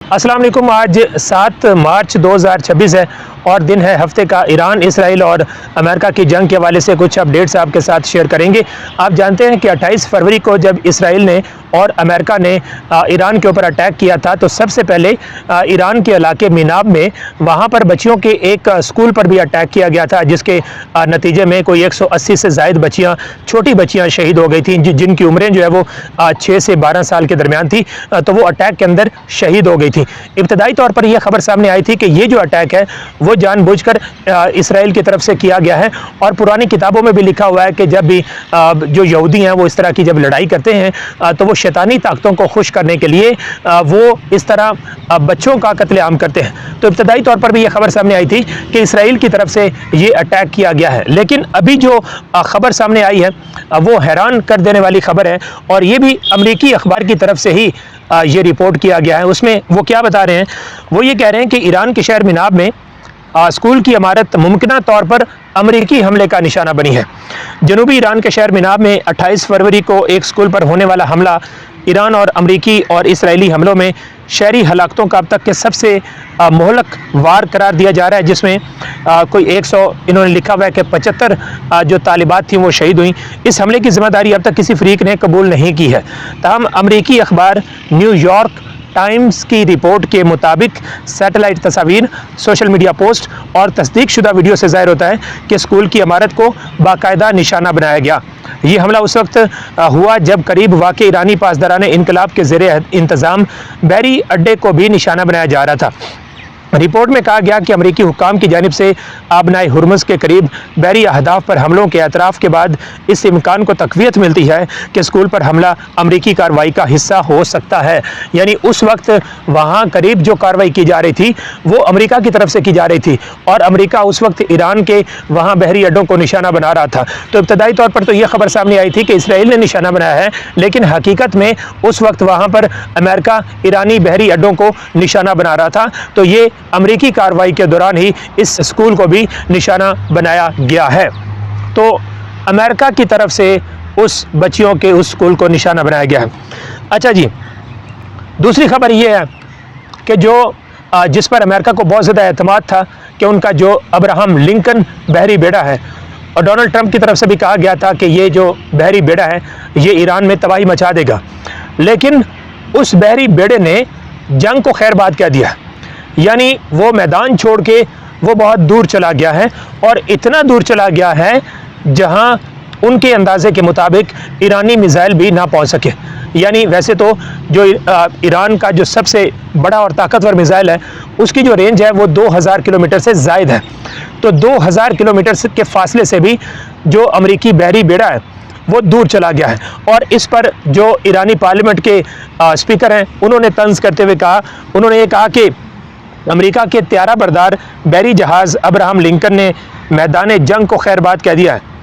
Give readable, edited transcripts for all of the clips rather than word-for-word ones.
अस्सलाम वालेकुम। आज 7 मार्च 2026 है और दिन है हफ्ते का। ईरान, इसराइल और अमेरिका की जंग के हवाले से कुछ अपडेट्स आपके साथ शेयर करेंगे। आप जानते हैं कि 28 फरवरी को जब इसराइल ने और अमेरिका ने ईरान के ऊपर अटैक किया था तो सबसे पहले ईरान के इलाके मिनाब में वहाँ पर बच्चियों के एक स्कूल पर भी अटैक किया गया था, जिसके नतीजे में कोई 180 से ज़ायद बच्चियाँ, छोटी बच्चियाँ शहीद हो गई थी, जिनकी उम्रें जो है वो 6 से 12 साल के दरमियान थी। तो वो अटैक के अंदर शहीद हो गई थी। इब्तदाई तौर पर यह खबर सामने आई थी कि ये जो अटैक है वो जानबूझकर इसराइल की तरफ से किया गया है और पुरानी किताबों में भी लिखा हुआ है कि जब भी जो यहूदी हैं वो इस तरह की जब लड़ाई करते हैं तो वो शैतानी ताकतों को खुश करने के लिए वो इस तरह बच्चों का कत्लेआम करते हैं। तो इब्तदाई तौर पर भी यह खबर सामने आई थी कि इसराइल की तरफ से ये अटैक किया गया है, लेकिन अभी जो खबर सामने आई है वो हैरान कर देने वाली खबर है और ये भी अमेरिकी अखबार की तरफ से ही ये रिपोर्ट किया गया है। उसमें वो क्या बता रहे हैं, वो ये कह रहे हैं कि ईरान के शहर मिनाब में स्कूल की इमारत मुमकिना तौर पर अमेरिकी हमले का निशाना बनी है। जनूबी ईरान के शहर मिनाब में 28 फरवरी को एक स्कूल पर होने वाला हमला ईरान और अमेरिकी और इसराइली हमलों में शहरी हलाकतों का अब तक के सबसे मोहलक वार करार दिया जा रहा है, जिसमें कोई 100 इन्होंने लिखा हुआ है कि 75 जो तालिबात थी वो शहीद हुई। इस हमले की जिम्मेदारी अब तक किसी फरीक ने कबूल नहीं की है। ताहम अमेरिकी अखबार न्यूयॉर्क टाइम्स की रिपोर्ट के मुताबिक सैटेलाइट तस्वीर, सोशल मीडिया पोस्ट और तस्दीक शुदा वीडियो से ज़ाहिर होता है कि स्कूल की इमारत को बाकायदा निशाना बनाया गया। ये हमला उस वक्त हुआ जब करीब वाक़ ईरानी पासदारान इनकलाब के ज़ेरे इंतज़ाम बहरी अड्डे को भी निशाना बनाया जा रहा था। रिपोर्ट में कहा गया कि अमेरिकी हुक्काम की जानिब से आबनाए हुर्मुज़ के करीब बहरी अहदाफ पर हमलों के एतराफ़ के बाद इस इम्कान को तक़वियत मिलती है कि स्कूल पर हमला अमेरिकी कार्रवाई का हिस्सा हो सकता है। यानी उस वक्त वहाँ करीब जो कार्रवाई की जा रही थी वो अमेरिका की तरफ से की जा रही थी और अमेरिका उस वक्त ईरान के वहाँ बहरी अड्डों को निशाना बना रहा था। तो इब्तदाई तौर पर तो यह खबर सामने आई थी कि इसराइल ने निशाना बनाया है, लेकिन हकीकत में उस वक्त वहाँ पर अमेरिका ईरानी बहरी अड्डों को निशाना बना रहा था। तो ये अमेरिकी कार्रवाई के दौरान ही इस स्कूल को भी निशाना बनाया गया है। तो अमेरिका की तरफ से उस बच्चियों के उस स्कूल को निशाना बनाया गया है। अच्छा जी, दूसरी खबर ये है कि जो जिस पर अमेरिका को बहुत ज़्यादा एतमाद था कि उनका जो अब्राहम लिंकन बहरी बेड़ा है, और डोनाल्ड ट्रंप की तरफ से भी कहा गया था कि ये जो बहरी बेड़ा है ये ईरान में तबाही मचा देगा, लेकिन उस बहरी बेड़े ने जंग को खैरबाद कह दिया। यानी वो मैदान छोड़ के वो बहुत दूर चला गया है और इतना दूर चला गया है जहां उनके अंदाजे के मुताबिक ईरानी मिसाइल भी ना पहुंच सके। यानी वैसे तो जो ईरान का जो सबसे बड़ा और ताकतवर मिसाइल है उसकी जो रेंज है वो 2000 किलोमीटर से ज़ायद है। तो 2000 किलोमीटर के फासले से भी जो अमेरिकी बहरी बेड़ा है वो दूर चला गया है। और इस पर जो ईरानी पार्लियामेंट के स्पीकर हैं उन्होंने तंज करते हुए कहा, उन्होंने ये कहा कि अमेरिका के त्यारा बरदार बहरी जहाज़ अब्राहम लिंकन ने मैदान जंग को खैरबाद कह दिया है।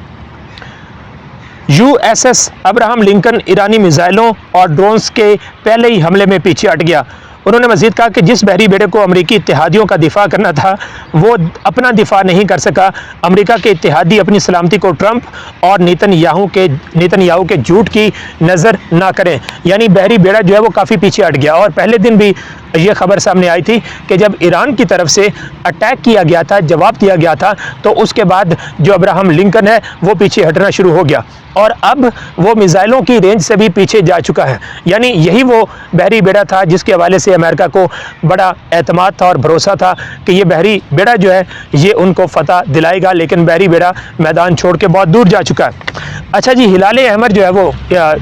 USS अब्राहम लिंकन ईरानी मिसाइलों और ड्रोन्स के पहले ही हमले में पीछे हट गया। उन्होंने मजीद कहा कि जिस बहरी बेड़े को अमेरिकी इत्तेहादियों का दिफा करना था वो अपना दिफा नहीं कर सका। अमेरिका के इत्तेहादी अपनी सलामती को ट्रंप और नेतन्याहू के झूठ की नज़र ना करें। यानी बहरी बेड़ा जो है वो काफ़ी पीछे हट गया। और पहले दिन भी ये खबर सामने आई थी कि जब ईरान की तरफ से अटैक किया गया था, जवाब दिया गया था, तो उसके बाद जो अब्राहम लिंकन है वो पीछे हटना शुरू हो गया और अब वो मिसाइलों की रेंज से भी पीछे जा चुका है। यानी यही वो बहरी बेड़ा था जिसके हवाले से अमेरिका को बड़ा एतमाद था और भरोसा था कि ये बहरी बेड़ा जो है ये उनको फतह दिलाएगा, लेकिन बहरी बेड़ा मैदान छोड़ के बहुत दूर जा चुका है। अच्छा जी, हिलाल अहमर जो है वो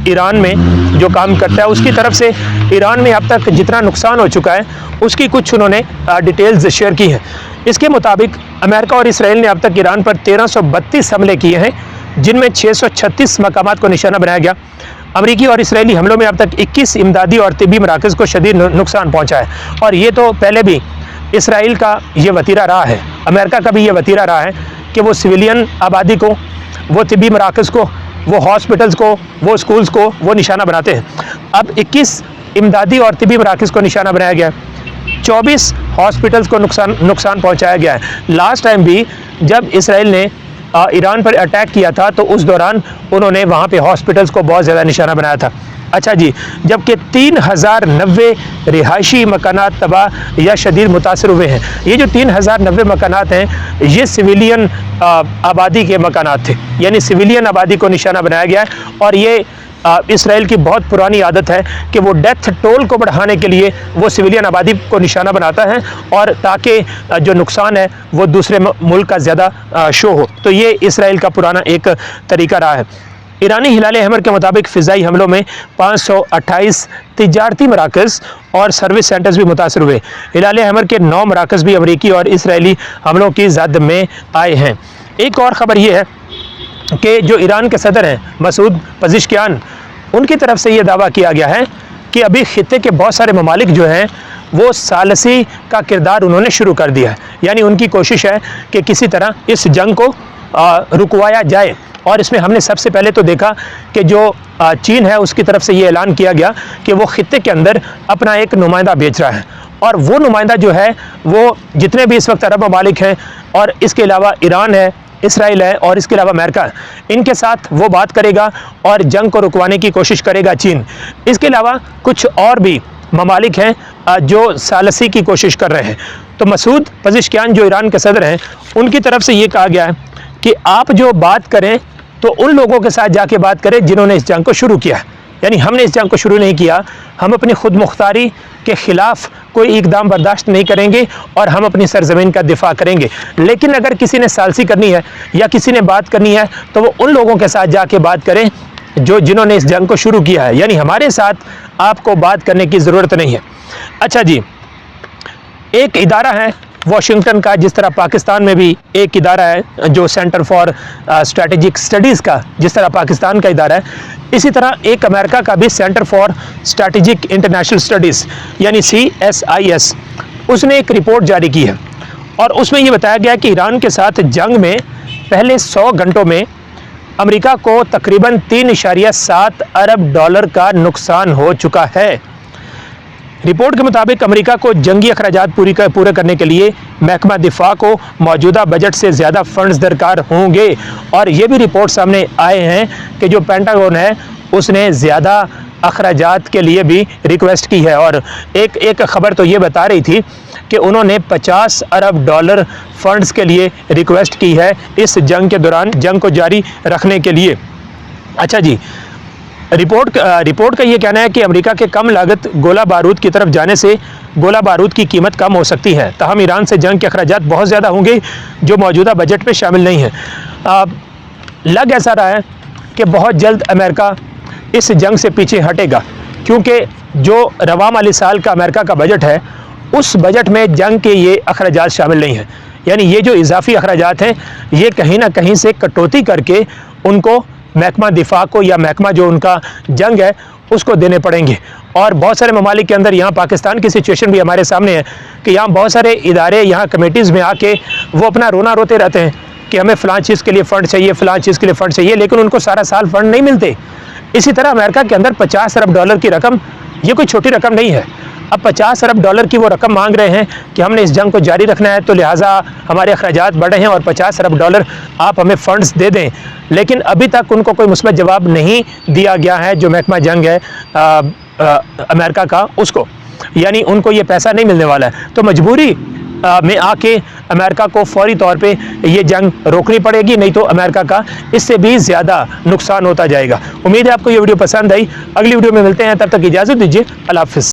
ईरान में जो काम करता है उसकी तरफ से ईरान में अब तक जितना नुकसान हो चुका है उसकी कुछ उन्होंने डिटेल्स शेयर की हैं। इसके मुताबिक अमेरिका और इसराइल ने अब तक ईरान पर 1332 हमले किए हैं, जिनमें 636 मकामात को निशाना बनाया गया। अमेरिकी और इसराइली हमलों में अब तक 21 इमदादी और तिब्बी मराकज़ को शदीद नुकसान पहुंचा है। और ये तो पहले भी इसराइल का ये वतीरा रहा है, अमेरिका का भी ये वतीरा रहा है कि वो सिविलियन आबादी को, वो तिब्बी मराकज़ को, वो हॉस्पिटल्स को, वो स्कूल्स को वो निशाना बनाते हैं। अब 21 इमदादी और तिब्बी मराकज़ को निशाना बनाया गया है, 24 हॉस्पिटल्स को नुकसान पहुंचाया गया है। लास्ट टाइम भी जब इसराइल ने ईरान पर अटैक किया था तो उस दौरान उन्होंने वहाँ पे हॉस्पिटल्स को बहुत ज़्यादा निशाना बनाया था। अच्छा जी, जबकि 3090 रिहायशी मकानात तबाह या शदीद मुतासर हुए हैं। ये जो 3090 मकानात हैं, ये सिविलियन आबादी के मकानात थे, यानी सिविलियन आबादी को निशाना बनाया गया है। और ये इसराइल की बहुत पुरानी आदत है कि वो डेथ टोल को बढ़ाने के लिए वो सिविलियन आबादी को निशाना बनाता है, और ताकि जो नुकसान है वो दूसरे मुल्क का ज़्यादा शो हो। तो ये इसराइल का पुराना एक तरीका रहा है। ईरानी हिलाल अहमर के मुताबिक फ़िज़ाई हमलों में 528 तिजारती मराकज़ और सर्विस सेंटर्स भी मुतासर हुए। हिलाल अहमर के 9 मराकज़ भी अमरीकी और इसराइली हमलों की जद में आए हैं। एक और ख़बर यह है कि जो ईरान के सदर हैं मसूद पज़ेश्कियान, उनकी तरफ से ये दावा किया गया है कि अभी खित्ते के बहुत सारे ममालिक जो हैं वो सालसी का किरदार उन्होंने शुरू कर दिया है। यानी उनकी कोशिश है कि किसी तरह इस जंग को रुकवाया जाए। और इसमें हमने सबसे पहले तो देखा कि जो चीन है उसकी तरफ से ये ऐलान किया गया कि वो खित्ते के अंदर अपना एक नुमाइंदा भेज रहा है, और वो नुमाइंदा जो है वो जितने भी इस वक्त अरब ममालिक हैं, और इसके अलावा ईरान है, इसराइल है, और इसके अलावा अमेरिका, इनके साथ वो बात करेगा और जंग को रुकवाने की कोशिश करेगा चीन। इसके अलावा कुछ और भी ममालिक हैं जो सालसी की कोशिश कर रहे हैं। तो मसूद पज़ेश्कियान जो ईरान के सदर हैं, उनकी तरफ से ये कहा गया है कि आप जो बात करें तो उन लोगों के साथ जाके बात करें जिन्होंने इस जंग को शुरू किया। यानी हमने इस जंग को शुरू नहीं किया, हम अपनी खुद मुख्तारी के ख़िलाफ़ कोई इकदाम बर्दाश्त नहीं करेंगे और हम अपनी सरज़मीन का दिफा करेंगे। लेकिन अगर किसी ने सालसी करनी है या किसी ने बात करनी है तो वो उन लोगों के साथ जाके बात करें जिन्होंने इस जंग को शुरू किया है। यानी हमारे साथ आपको बात करने की ज़रूरत नहीं है। अच्छा जी, एक इदारा है वाशिंगटन का, जिस तरह पाकिस्तान में भी एक इदारा है जो सेंटर फॉर स्ट्रेटेजिक स्टडीज़ का, जिस तरह पाकिस्तान का इदारा है, इसी तरह एक अमेरिका का भी centre for strategic international studies यानी CSIS, उसने एक रिपोर्ट जारी की है। और उसमें ये बताया गया कि ईरान के साथ जंग में पहले 100 घंटों में अमेरिका को तकरीबन 3.7 अरब डॉलर का नुकसान हो चुका है। रिपोर्ट के मुताबिक अमेरिका को जंगी अखराजात पूरे करने के लिए महकमा दिफा को मौजूदा बजट से ज़्यादा फंड्स दरकार होंगे। और ये भी रिपोर्ट सामने आए हैं कि जो पेंटागन है उसने ज़्यादा अखराजात के लिए भी रिक्वेस्ट की है। और एक ख़बर तो ये बता रही थी कि उन्होंने 50 अरब डॉलर फंड्स के लिए रिक्वेस्ट की है इस जंग के दौरान, जंग को जारी रखने के लिए। अच्छा जी, रिपोर्ट का ये कहना है कि अमेरिका के कम लागत गोला बारूद की तरफ जाने से गोला बारूद की कीमत कम हो सकती है, ताहम ईरान से जंग के अखराजात बहुत ज़्यादा होंगे जो मौजूदा बजट में शामिल नहीं हैं। लग ऐसा रहा है कि बहुत जल्द अमेरिका इस जंग से पीछे हटेगा, क्योंकि जो रवा माली साल का अमेरिका का बजट है उस बजट में जंग के ये अखराजात शामिल नहीं हैं। यानी ये जो इजाफी अखराजात हैं ये कहीं ना कहीं से कटौती करके उनको महकमा दिफा को या महकमा जो उनका जंग है उसको देने पड़ेंगे। और बहुत सारे ममालिक के अंदर, यहाँ पाकिस्तान की सिचुएशन भी हमारे सामने है कि यहाँ बहुत सारे इदारे यहाँ कमेटीज़ में आके वो अपना रोना रोते रहते हैं कि हमें फ़लाँ चीज़ के लिए फ़ंड चाहिए, फ़लाँ चीज़ के लिए फ़ंड चाहिए, लेकिन उनको सारा साल फ़ंड नहीं मिलते। इसी तरह अमेरिका के अंदर 50 अरब डॉलर की रकम, ये कोई छोटी रकम नहीं है। अब 50 अरब डॉलर की वो रकम मांग रहे हैं कि हमने इस जंग को जारी रखना है, तो लिहाजा हमारे अखराजात बढ़े हैं और 50 अरब डॉलर आप हमें फ़ंड्स दे दें। लेकिन अभी तक उनको कोई मुस्बत जवाब नहीं दिया गया है जो महकमा जंग है अमेरिका का उसको, यानी उनको ये पैसा नहीं मिलने वाला है। तो मजबूरी में आके अमेरिका को फौरी तौर पे ये जंग रोकनी पड़ेगी, नहीं तो अमेरिका का इससे भी ज़्यादा नुकसान होता जाएगा। उम्मीद है आपको ये वीडियो पसंद आई। अगली वीडियो में मिलते हैं, तब तक इजाज़त दीजिए। अल्लाह हाफ़िज़।